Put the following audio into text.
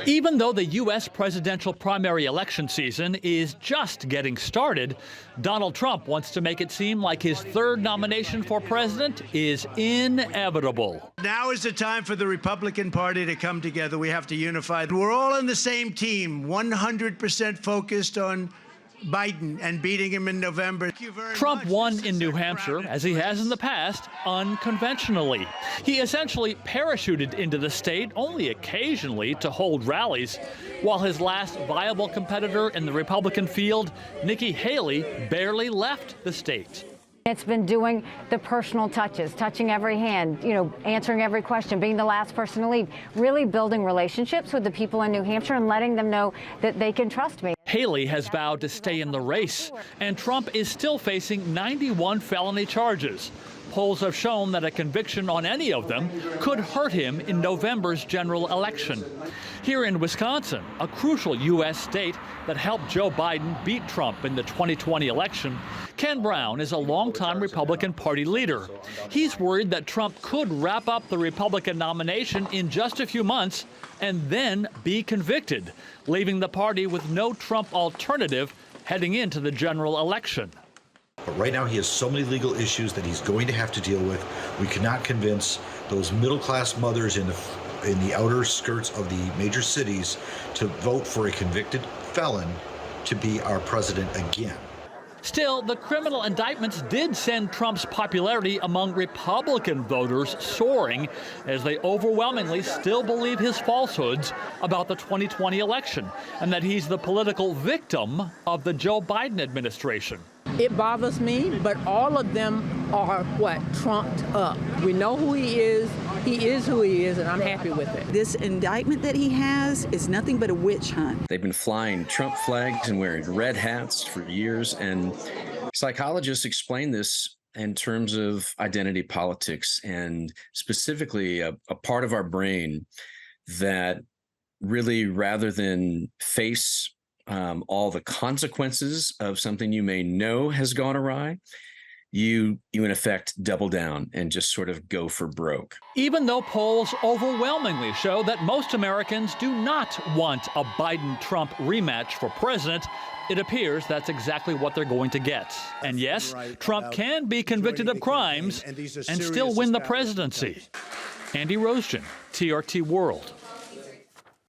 Even though the U.S. presidential primary election season is just getting started, Donald Trump wants to make it seem like his third nomination for president is inevitable. Now is the time for the Republican Party to come together. We have to unify. We're all on the same team, 100% focused on Biden and beating him in November. Trump won in New Hampshire, as he has in the past, unconventionally. He essentially parachuted into the state only occasionally to hold rallies, while his last viable competitor in the Republican field, Nikki Haley, barely left the state. It's been doing the personal touches, touching every hand, answering every question, being the last person to leave, really building relationships with the people in New Hampshire and letting them know that they can trust me. Haley has vowed to stay in the race, and Trump is still facing 91 felony charges. Polls have shown that a conviction on any of them could hurt him in November's general election. Here in Wisconsin, a crucial U.S. state that helped Joe Biden beat Trump in the 2020 election, Ken Brown is a longtime Republican Party leader. He's worried that Trump could wrap up the Republican nomination in just a few months and then be convicted, leaving the party with no Trump alternative heading into the general election. But right now he has so many legal issues that he's going to have to deal with. We cannot convince those middle-class mothers in the outer skirts of the major cities to vote for a convicted felon to be our president again. Still, the criminal indictments did send Trump's popularity among Republican voters soaring, as they overwhelmingly still believe his falsehoods about the 2020 election and that he's the political victim of the Joe Biden administration. It bothers me, but all of them are trumped up. We know who he is who he is, and I'm happy with it. This indictment that he has is nothing but a witch hunt. They've been flying Trump flags and wearing red hats for years, and psychologists explain this in terms of identity politics, and specifically a part of our brain that really, rather than face all the consequences of something you may know has gone awry, you in effect double down and just sort of go for broke. Even though polls overwhelmingly show that most Americans do not want a Biden-Trump rematch for president, it appears that's exactly what they're going to get. And yes, Trump can be convicted of crimes and still win the presidency. Andy Roesgen, TRT World.